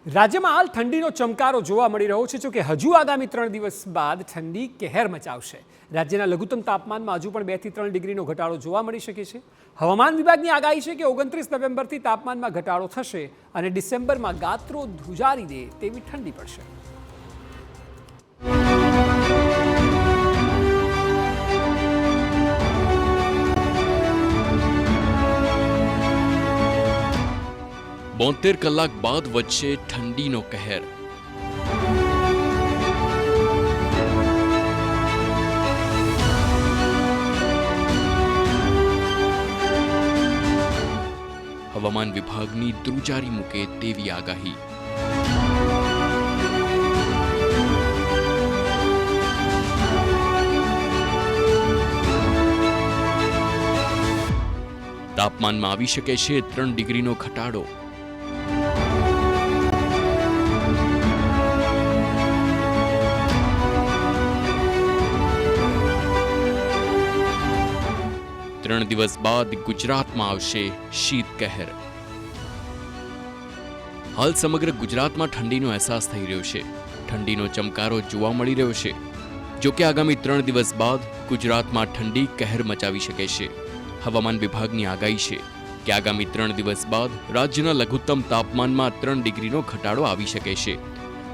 રાજ્યમાં હાલ ઠંડીનો ચમકારો જોવા મળી રહ્યો છે, જોકે હજુ આગામી 3 દિવસ બાદ ઠંડી કહેર મચાવશે। રાજ્યના લઘુત્તમ તાપમાનમાં હજુ પણ 2 થી 3 ડિગ્રીનો ઘટાડો જોવા મળી શકે છે। હવામાન વિભાગની આગાહી છે કે 29 નવેમ્બરથી તાપમાનમાં ઘટાડો થશે અને ડિસેમ્બરમાં ગાત્રો ધ્રુજારી દે તેવી ઠંડી પડશે। બોતેર કલાક બાદ વચ્ચે ઠંડીનો કહેર। હવામાન વિભાગની ધ્રુજારી મૂકે તેવી આગાહી। તાપમાનમાં આવી શકે છે 3 ડિગ્રીનો ઘટાડો। ત્રણ દિવસ બાદ ગુજરાતમાં આવશે શીત કહેર। હાલ સમગ્ર ગુજરાતમાં ઠંડીનો અહેસાસ થઈ રહ્યો છે। ઠંડીનો ચમકારો જોવા મળી રહ્યો છે। જો કે આગામી 3 દિવસ બાદ ગુજરાતમાં ઠંડી કહેર મચાવી શકે છે। હવામાન વિભાગની આગાહી છે કે આગામી 3 દિવસ બાદ રાજ્યના લઘુત્તમ તાપમાનમાં 3 ડિગ્રીનો ઘટાડો આવી શકે છે।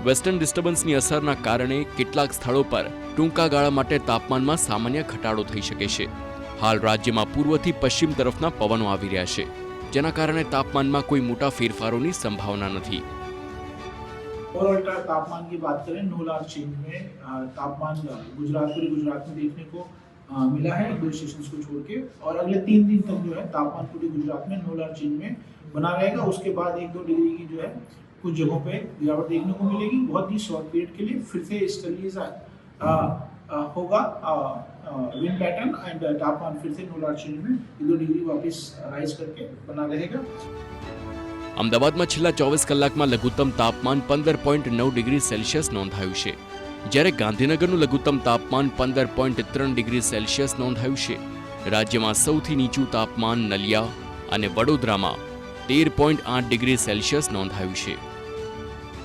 વેસ્ટર્ન ડિસ્ટર્બન્સની અસરના કારણે કેટલાક સ્થળો પર ટૂંકા ગાળા માટે તાપમાનમાં સામાન્ય ઘટાડો થઈ શકે છે। हाल राज्य में पूर्व थी पश्चिम तरफना पवनों आवी रह्या छे, जेना कारणे तापमान में कोई मोटा फेरफारोनी संभावना नहीं। ओवरऑल तापमान की बात करें, नो लार्ज चेंज में तापमान पूरे गुजरात में देखने को मिला है, 2 स्टेशन को छोड़ के। और अगले 3 दिन तक जो है तापमान पूरे गुजरात में नो लार्ज चेंज में बना रहेगा। उसके बाद 1-2 डिग्री की जो है कुछ जगहों पे गिरावट देखने को मिलेगी। बहुत ही शॉर्ट पीरियड के लिए फिर से स्टडीज होगा विंड पैटर्न एंड तापमान फिर से नो लार्ज चेंज में 2 डिग्री वापस राइज करके बना रहेगा। अमदावाद में छेल्ला 24 कलाकमां लघुत्तम तापमान 15.9 डिग्री सेल्सियस नोंधायुं छे, ज्यारे गांधीनगरनुं लघुत्तम तापमान 15.3 डिग्री सेल्सियस नोंधायुं छे। राज्यमां सौथी नीचुं तापमान नलिया अने वडोदरामां 13.8 डिग्री सेल्सियस नोंधायुं छे।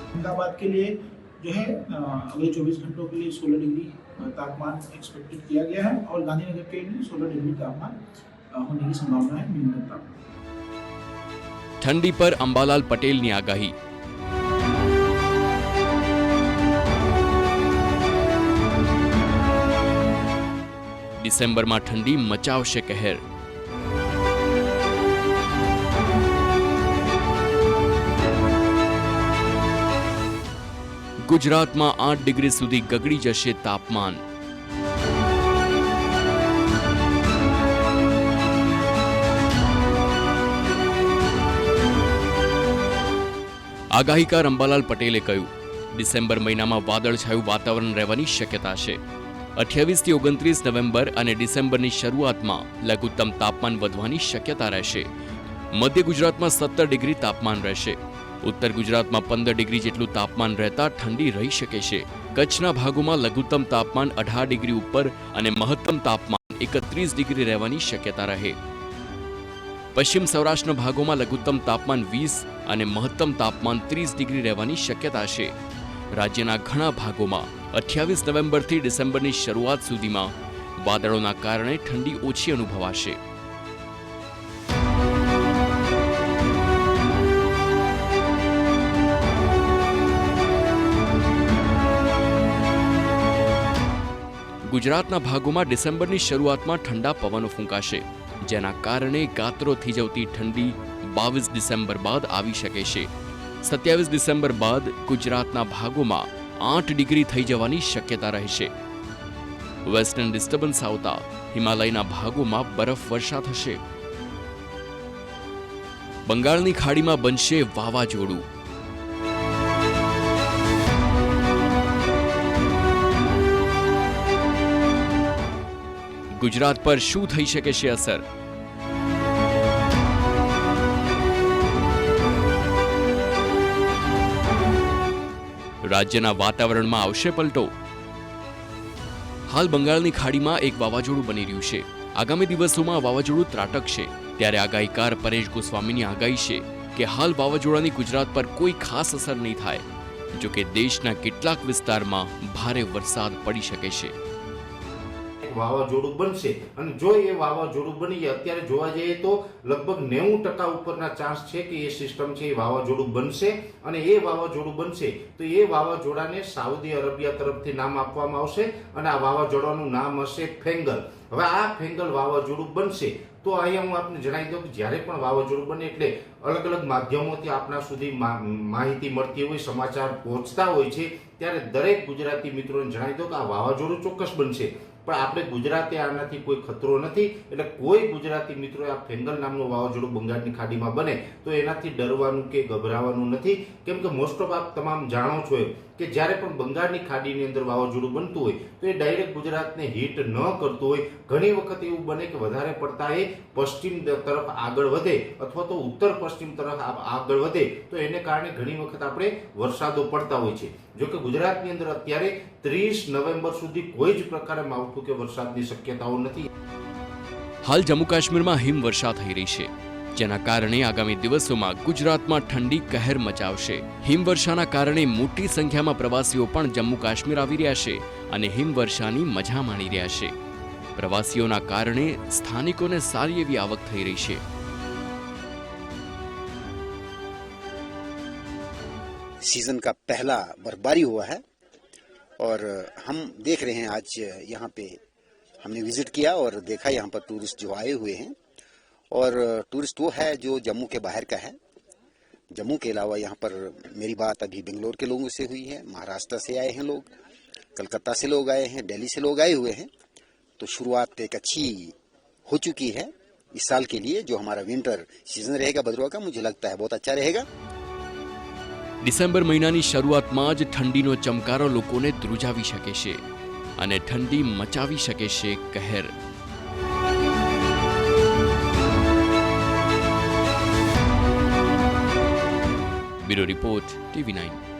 अहमदाबाद के लिए जो है अगले 24 घंटों के लिए 16 डिग्री तापमान एक्सपेक्टेड किया गया है और गांधीनगर के लिए 16 डिग्री तापमान होने की संभावना है न्यूनतम तापमान। ठंडी पर अंबालाल पटेल ની આગાહી। ડિસેમ્બર માં ઠંડી મચાવશે કહેર। गुजरात में 8 डिग्री सुधी गगड़ी जशे तापमान। आगाहीकार अंबालाल पटेले कह્યું, डिसेम्बर महीना में वादळछाયું वातावरण रहेवानी शक्यता है। 28 થી 29 नवेम्बर और डिसेम्बर की शुरुआत में लघुत्तम तापमान वधवानी शक्यता रहेशे। मध्य गुजरात में 17 डिग्री तापमान रहेशे। उत्तर गुजरात में 15 डिग्री जेटलू तापमान रहता ठंडी रही शके छे। कच्छना भागों में लघुत्तम तापमान 18 डिग्री ऊपर और महत्तम तापमान 31 डिग्री रहवानी शक्यता रहे। पश्चिम सौराष्ट्र भागों में लघुत्तम तापमान 20 और महत्तम तापमान 30 डिग्री रहवानी शक्यता है। राज्यना घणा भागों में 28 नवेम्बर थी डिसेम्बर की शुरुआत सुधी में वादळोना कारणे ठंडी ओછી अनुभवाशे। गुजरातना भागों में डिसेम्बर की शुरुआत में ठंडा पवनों फूंकाशे, जेना कारणे गात्रो थी जवती ठंडी 22 डिसेम्बर बाद आवी शके छे। 27 डिसेम्बर बाद गुजरातना भागों में 8 डिग्री थई जवानी शक्यता रहेशे। वेस्टर्न डिस्टर्बन्स आवता हिमालयना भागों में बरफ वर्षा थशे। बंगाळनी खाड़ी में बनशे वावाझोडुं। गुजरात पर शुं थई शके छे असर? राज्यना वातावरण में आवशे पलटो। हाल बंगाळनी खाड़ी में एक वावाझोडुं बनी रह्युं छे। आगामी दिवसों में वावाझोडुं ત્રાટકશે, ત્યારે આગાહીકાર પરેશ ગોસ્વામીની આગાહી છે કે હાલ વાવાઝોડાની ગુજરાત પર કોઈ ખાસ અસર નહીં થાય, જો કે દેશના કેટલાક વિસ્તારમાં ભારે વરસાદ પડી શકે છે. વાવાઝોડું બનશે અને જો એ વાવાઝોડું બની જાય, અત્યારે જોવા જઈએ તો લગભગ 90% ઉપરના ચાન્સ છે કે એ સિસ્ટમ છે એ વાવાઝોડું બનશે અને એ વાવાઝોડું બનશે તો એ વાવાઝોડાને સાઉદી અરેબિયા તરફથી નામ આપવામાં આવશે અને આ વાવાઝોડાનું નામ હશે ફેંગલ. હવે આ ફેંગલ વાવાઝોડું બનશે તો અહીંયા હું આપને જણાવી દઉં કે જ્યારે પણ વાવાઝોડું બને એટલે અલગ અલગ માધ્યમોથી આપણા સુધી માહિતી મળતી હોય, સમાચાર પહોંચતા હોય છે, ત્યારે દરેક ગુજરાતી મિત્રોને જણાવી દઉં કે આ વાવાઝોડું ચોક્કસ બનશે, પણ આપણે ગુજરાતે આનાથી કોઈ ખતરો નથી. એટલે કોઈ ગુજરાતી મિત્રોએ આ ફેંગલ નામનું વાવાઝોડું બંગાળની ખાડીમાં બને તો એનાથી ડરવાનું કે ગભરાવાનું નથી, કેમ કે મોસ્ટ ઓફ આપ તમામ જાણો છો કે જ્યારે પણ બંગાળની ખાડીની અંદર વાવાઝોડું બનતું હોય તો એ ડાયરેક્ટ ગુજરાતને હિટ ન કરતું હોય. ઘણી વખત એવું બને કે વધારે પડતા એ પશ્ચિમ તરફ આગળ વધે અથવા તો ઉત્તર પશ્ચિમ તરફ આગળ વધે તો એને કારણે ઘણી વખત આપણે વરસાદો પડતા હોય છે. જો કે ગુજરાતની અંદર અત્યારે 30 નવેમ્બર સુધી કોઈ જ પ્રકારે માવઠું કે વરસાદની શક્યતાઓ નથી. હાલ જમ્મુ કાશ્મીરમાં હિમવર્ષા થઈ રહી છે, જેના કારણે આગામી દિવસોમાં ગુજરાતમાં ઠંડી કહેર મચાવશે. હિમવર્ષાના કારણે મોટી સંખ્યામાં પ્રવાસીઓ પણ જમ્મુ કાશ્મીર આવી રહ્યા છે અને હિમવર્ષાની મજા માણી રહ્યા છે. પ્રવાસીઓના કારણે સ્થાનિકોને સારી એવી આવક થઈ રહી છે. सीजन का पहला बर्फबारी हुआ है और हम देख रहे हैं आज यहाँ पे हमने विजिट किया और देखा यहाँ पर टूरिस्ट जो आए हुए हैं और टूरिस्ट वो है जो जम्मू के बाहर का है. जम्मू के अलावा यहाँ पर मेरी बात अभी बेंगलोर के लोगों से हुई है, महाराष्ट्र से आए हैं लोग, कलकत्ता से लोग आए हैं, दिल्ली से लोग आए हुए हैं. तो शुरुआत एक अच्छी हो चुकी है इस साल के लिए. जो हमारा विंटर सीजन रहेगा भद्रवा का, मुझे लगता है बहुत अच्छा रहेगा. ડિસેમ્બર મહિનાની શરૂઆતમાં જ ઠંડીનો ચમકારો લોકોને ધ્રુજાવી શકે છે અને ઠંડી મચાવી શકે છે કહેર. Bureau report TV9.